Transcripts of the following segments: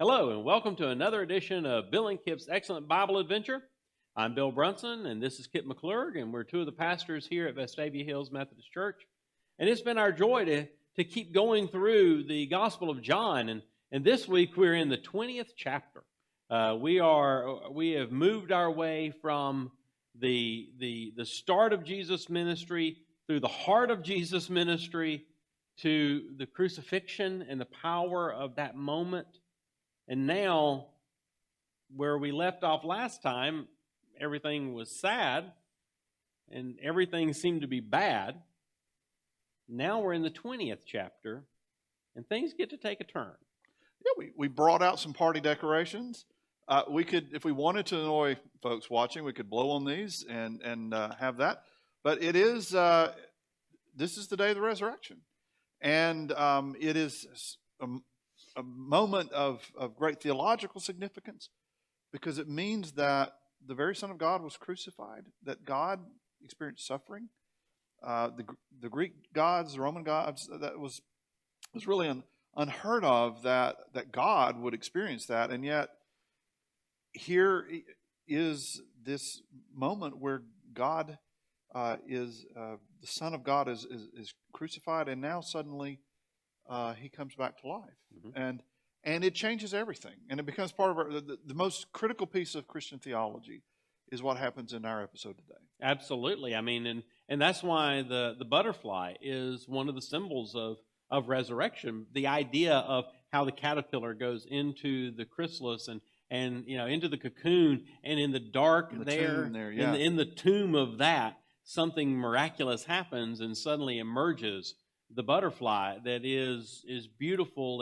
Hello, and welcome to another edition of Bill and Kipp's Excellent Bible Adventure. I'm Bill Brunson, and this is Kipp McClurg, and we're two of the pastors here at Vestavia Hills Methodist Church. And it's been our joy to keep going through the Gospel of John, and this week we're in the 20th chapter. We have moved our way from the start of Jesus' ministry through the heart of Jesus' ministry to the crucifixion and the power of that moment. And now, where we left off last time, everything was sad and everything seemed to be bad. Now we're in the 20th chapter and things get to take a turn. Yeah, we brought out some party decorations. We could, if we wanted to annoy folks watching, we could blow on these and have that. But it is, this is the day of the resurrection. And it is a moment of great theological significance because it means that the very Son of God was crucified, that God experienced suffering. The Greek gods, the Roman gods, that was really unheard of that God would experience that. And yet here is this moment where God is, the Son of God is crucified, and now suddenly he comes back to life. Mm-hmm. And it changes everything. And it becomes part of the most critical piece of Christian theology is what happens in our episode today. Absolutely. I mean, and that's why the butterfly is one of the symbols of resurrection. The idea of how the caterpillar goes into the chrysalis and into the cocoon, and in the dark in the tomb of that, something miraculous happens and suddenly emerges the butterfly that is beautiful,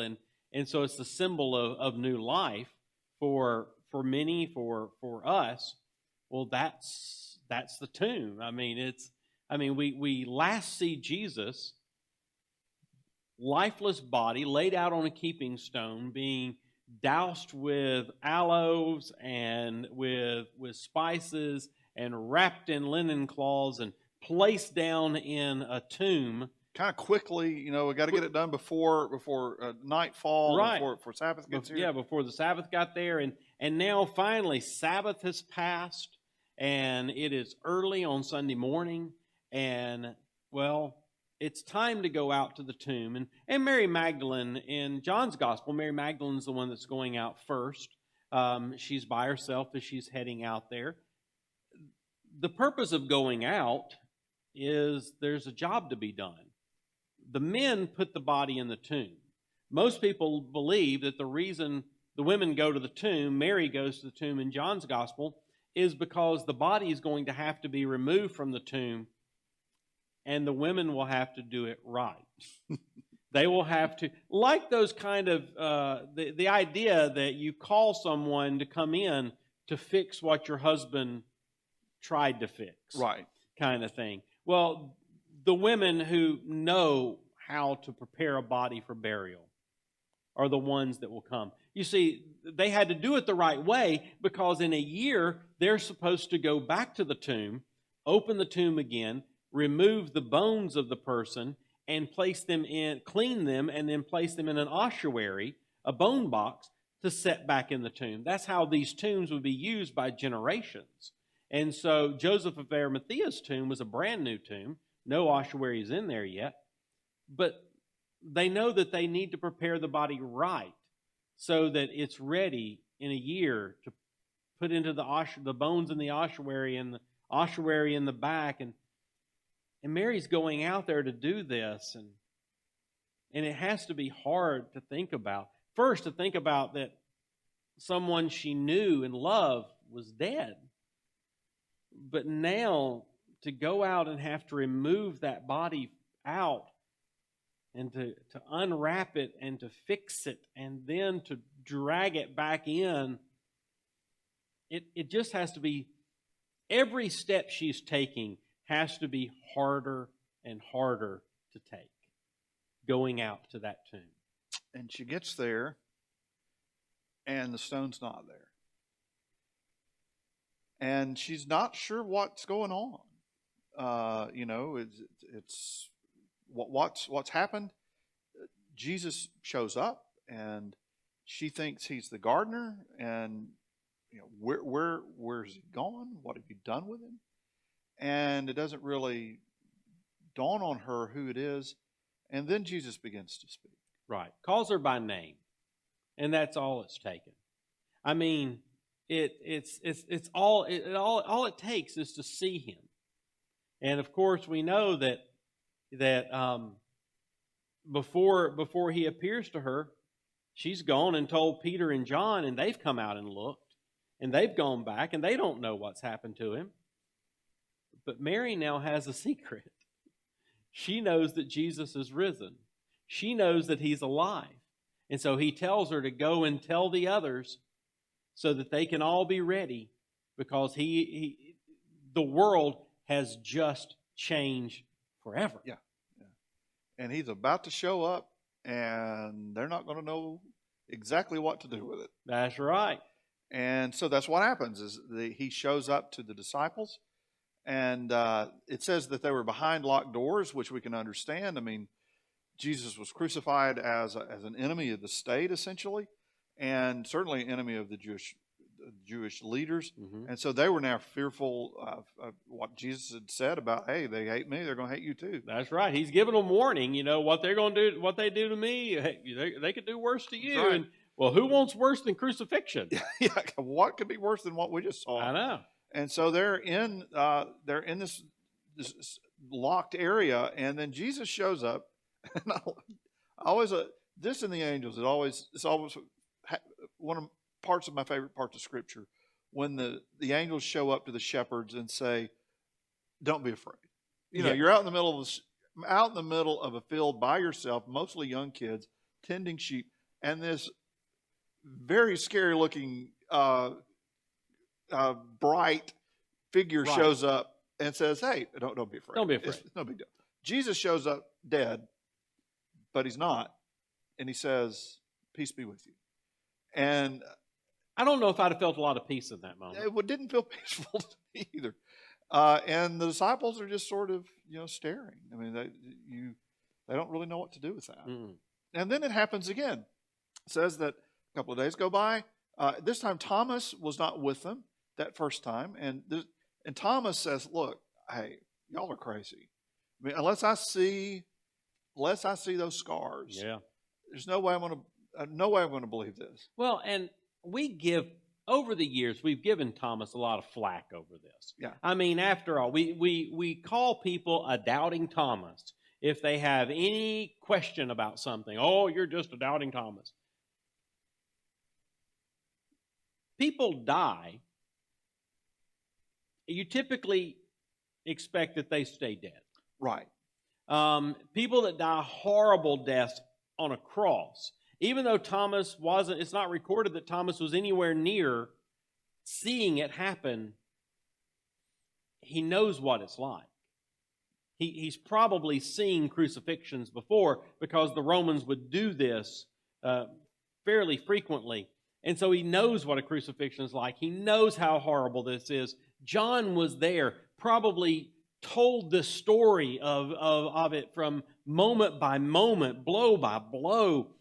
and so it's the symbol of new life for many, for us. Well, that's the tomb. We last see Jesus, lifeless body laid out on a keeping stone, being doused with aloes and with spices and wrapped in linen cloths and placed down in a tomb. Kind of quickly, we got to get it done before nightfall, right? Before Sabbath gets here. Yeah, before the Sabbath got there, and now finally Sabbath has passed, and it is early on Sunday morning, and it's time to go out to the tomb. And Mary Magdalene, in John's Gospel, Mary Magdalene's the one that's going out first. She's by herself as she's heading out there. The purpose of going out is there's a job to be done. The men put the body in the tomb. Most people believe that the reason the women go to the tomb, Mary goes to the tomb in John's Gospel, is because the body is going to have to be removed from the tomb, and the women will have to do it right. They will have to, like those kind of, the idea that you call someone to come in to fix what your husband tried to fix. Right. Kind of thing. Well, the women who know how to prepare a body for burial are the ones that will come. You see, they had to do it the right way because in a year, they're supposed to go back to the tomb, open the tomb again, remove the bones of the person, and place them in, clean them, and then place them in an ossuary, a bone box, to set back in the tomb. That's how these tombs would be used by generations. And so Joseph of Arimathea's tomb was a brand new tomb. No ossuary is in there yet. But they know that they need to prepare the body right so that it's ready in a year to put into the bones in the ossuary and the ossuary in the back. And Mary's going out there to do this. And it has to be hard to think about. First, to think about that someone she knew and loved was dead. But now to go out and have to remove that body out and to unwrap it and to fix it and then to drag it back in, it just has to be, every step she's taking has to be harder and harder to take, going out to that tomb. And she gets there, and the stone's not there. And she's not sure what's going on. It's what's happened. Jesus shows up, and she thinks he's the gardener, and where's he gone? What have you done with him? And it doesn't really dawn on her who it is. And then Jesus begins to speak. Right. Calls her by name. And that's all it's taken. I mean, it's all it takes is to see him. And of course, we know that before he appears to her, she's gone and told Peter and John, and they've come out and looked, and they've gone back, and they don't know what's happened to him. But Mary now has a secret. She knows that Jesus is risen. She knows that he's alive. And so he tells her to go and tell the others so that they can all be ready, because the world has just changed forever. Yeah. And he's about to show up, and they're not going to know exactly what to do with it. That's right. And so that's what happens is he shows up to the disciples, and it says that they were behind locked doors, which we can understand. I mean, Jesus was crucified as an enemy of the state, essentially, and certainly an enemy of the Jewish leaders. Mm-hmm. And so they were now fearful of what Jesus had said about, hey, they hate me, they're going to hate you too. That's right. He's giving them warning. What they're going to do, what they do to me, they could do worse to you. Right. And well, who wants worse than crucifixion? Yeah, what could be worse than what we just saw? I know. And so they're in this locked area, and then Jesus shows up. And I always this in the angels. It's always one of parts of my favorite parts of Scripture, when the angels show up to the shepherds and say, "Don't be afraid." You're out in the middle of a field by yourself, mostly young kids tending sheep, and this very scary looking bright figure shows up and says, "Hey, don't be afraid. Don't be afraid. It's no big deal." Jesus shows up dead, but he's not, and he says, "Peace be with you." And I don't know if I'd have felt a lot of peace in that moment. it didn't feel peaceful to me either. And the disciples are just sort of staring. I mean, they don't really know what to do with that. Mm. And then it happens again. It says that a couple of days go by. This time Thomas was not with them that first time, and Thomas says, "Look, hey, y'all are crazy. I mean, unless I see those scars, there's no way I'm going to believe this." Well, and over the years, we've given Thomas a lot of flack over this. Yeah. I mean, after all, we call people a doubting Thomas if they have any question about something. Oh, you're just a doubting Thomas. People die. You typically expect that they stay dead. Right. People that die horrible deaths on a cross, even though it's not recorded that Thomas was anywhere near seeing it happen, he knows what it's like. He's probably seen crucifixions before, because the Romans would do this fairly frequently. And so he knows what a crucifixion is like. He knows how horrible this is. John was there, probably told the story of it from moment by moment, blow by blow.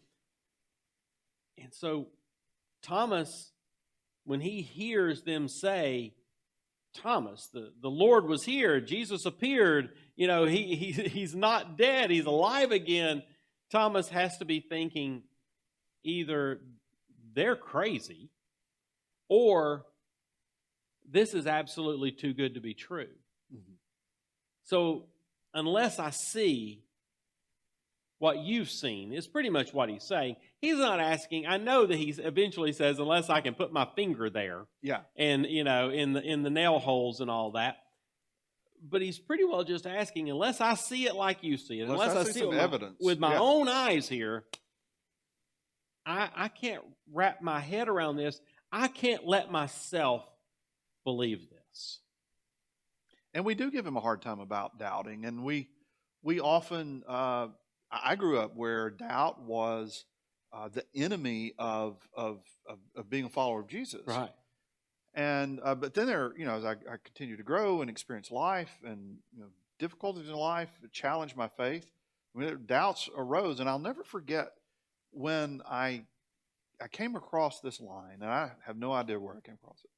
And so Thomas, when he hears them say, "Thomas, the Lord was here, Jesus appeared, he's not dead, he's alive again," Thomas has to be thinking either they're crazy or this is absolutely too good to be true. Mm-hmm. So unless I see what you've seen, is pretty much what he's saying. He's not asking. I know that he eventually says, "Unless I can put my finger there." Yeah. And in the nail holes and all that. But he's pretty well just asking, unless I see it like you see it, unless I see it evidence with my own eyes here, I can't wrap my head around this. I can't let myself believe this. And we do give him a hard time about doubting, and we often. I grew up where doubt was the enemy of being a follower of Jesus. Right. And but then as I continue to grow and experience life and difficulties in life that challenged my faith, doubts arose, and I'll never forget when I I came across this line, and I have no idea where I came across it,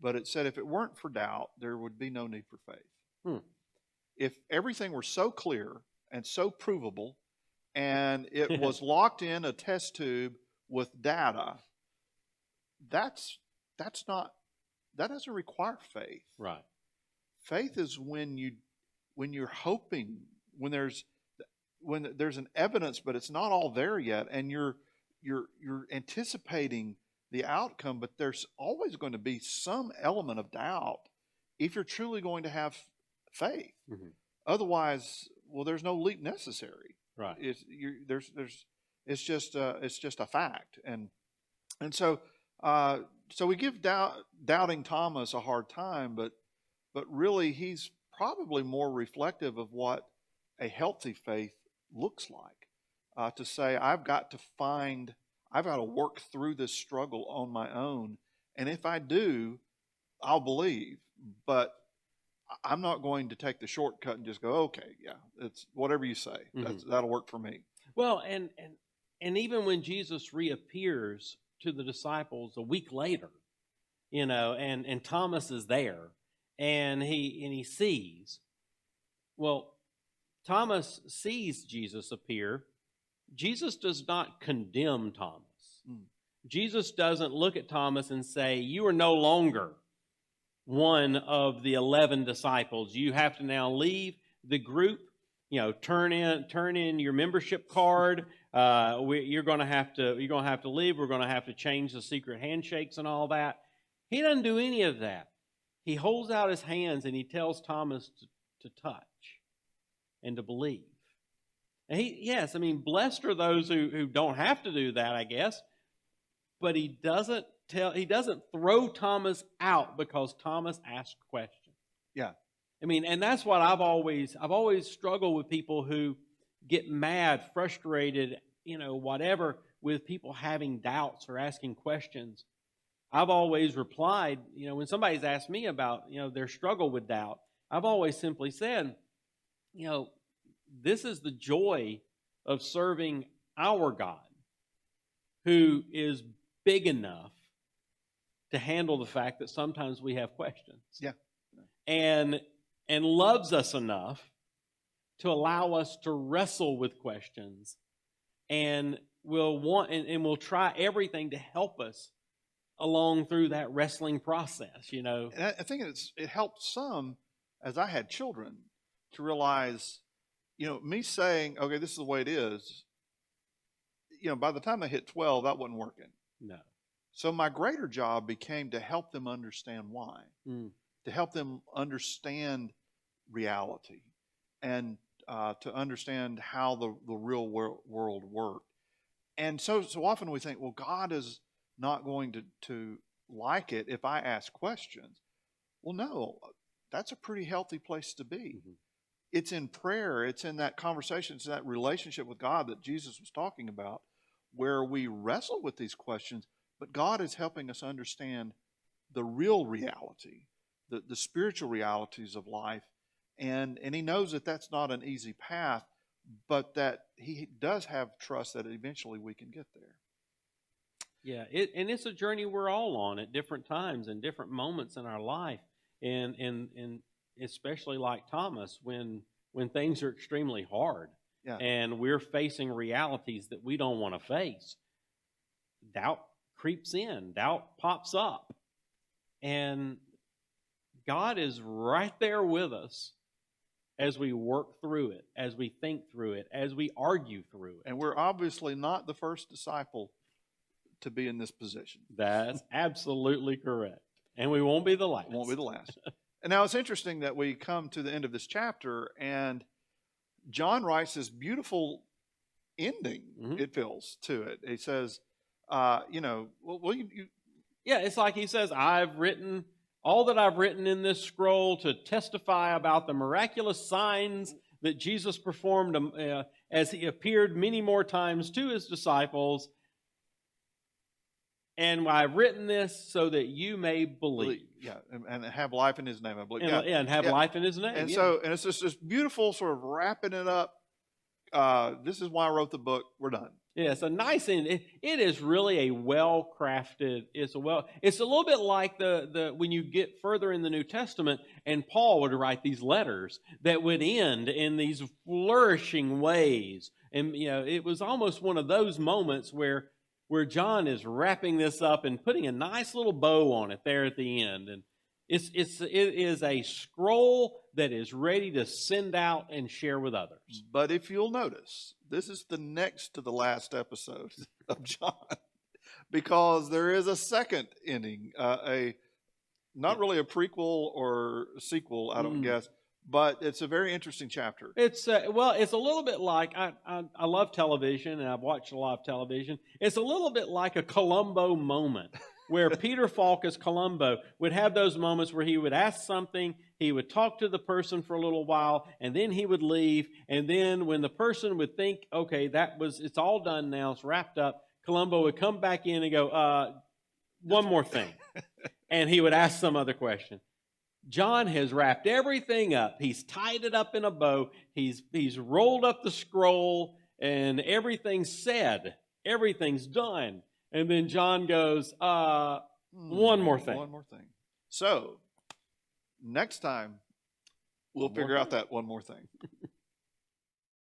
but it said, if it weren't for doubt, there would be no need for faith. Hmm. If everything were so clear and so provable, and it was locked in a test tube with data, that doesn't require faith. Right. Faith is when you're hoping, when there's an evidence, but it's not all there yet, and you're anticipating the outcome, but there's always going to be some element of doubt if you're truly going to have faith. Mm-hmm. Otherwise, well, there's no leap necessary. Right. It's just a fact, and so we give doubting Thomas a hard time, but really he's probably more reflective of what a healthy faith looks like. To say, I've got to work through this struggle on my own, and if I do, I'll believe. But I'm not going to take the shortcut and just go, okay, yeah, it's whatever you say. Mm-hmm. That'll work for me. Well, and even when Jesus reappears to the disciples a week later, and Thomas is there, and he sees. Well, Thomas sees Jesus appear. Jesus does not condemn Thomas. Jesus doesn't look at Thomas and say, you are no longer one of the 11 disciples. You have to now leave the group. Turn in your membership card. You're going to have to leave. We're going to have to change the secret handshakes and all that. He doesn't do any of that. He holds out his hands and he tells Thomas to touch and to believe. And blessed are those who don't have to do that, I guess. But he doesn't throw Thomas out because Thomas asked questions. Yeah. And that's what I've always struggled with people who get mad, frustrated, whatever, with people having doubts or asking questions. I've always replied, when somebody's asked me about, their struggle with doubt, I've always simply said, this is the joy of serving our God, who is big enough to handle the fact that sometimes we have questions. Yeah. And loves us enough to allow us to wrestle with questions, and we'll try everything to help us along through that wrestling process, And I think it helped some, as I had children, to realize, me saying, okay, this is the way it is, by the time they hit 12, that wasn't working. No. So my greater job became to help them understand why, to help them understand reality, and to understand how the real world worked. And so often we think, well, God is not going to like it if I ask questions. Well, no, that's a pretty healthy place to be. Mm-hmm. It's in prayer. It's in that conversation. It's in that relationship with God that Jesus was talking about, where we wrestle with these questions, but God is helping us understand the real reality, the spiritual realities of life. And he knows that that's not an easy path, but that he does have trust that eventually we can get there. Yeah, and it's a journey we're all on at different times and different moments in our life, and especially like Thomas, when things are extremely hard, and we're facing realities that we don't want to face. Doubt creeps in, doubt pops up, and God is right there with us as we work through it, as we think through it, as we argue through it. And we're obviously not the first disciple to be in this position. That's absolutely correct. And we won't be the last. Won't be the last. And now it's interesting that we come to the end of this chapter, and John writes this beautiful ending, it feels, to it. He says, yeah, it's like he says, I've written all that I've written in this scroll to testify about the miraculous signs that Jesus performed as he appeared many more times to his disciples. And I've written this so that you may believe. Yeah, and have life in his name, I believe. And have life in his name. And so, it's just this beautiful sort of wrapping it up. This is why I wrote the book. We're done. Yeah, it's a nice end. It is really a well crafted. It's It's a little bit like the when you get further in the New Testament, and Paul would write these letters that would end in these flourishing ways, and it was almost one of those moments where John is wrapping this up and putting a nice little bow on it there at the end, and it is a scroll that is ready to send out and share with others. But if you'll notice, this is the next to the last episode of John, because there is a second ending, not really a prequel or sequel, I don't guess, but it's a very interesting chapter. It's it's a little bit like I love television, and I've watched a lot of television. It's a little bit like a Columbo moment, where Peter Falk as Columbo would have those moments where he would ask something, he would talk to the person for a little while, and then he would leave. And then when the person would think, okay, it's all done now, it's wrapped up, Columbo would come back in and go, one more thing. And he would ask some other question. John has wrapped everything up. He's tied it up in a bow. He's rolled up the scroll, and everything's said. Everything's done. And then John goes, one more thing. One more thing. So, next time, we'll figure out that one more thing.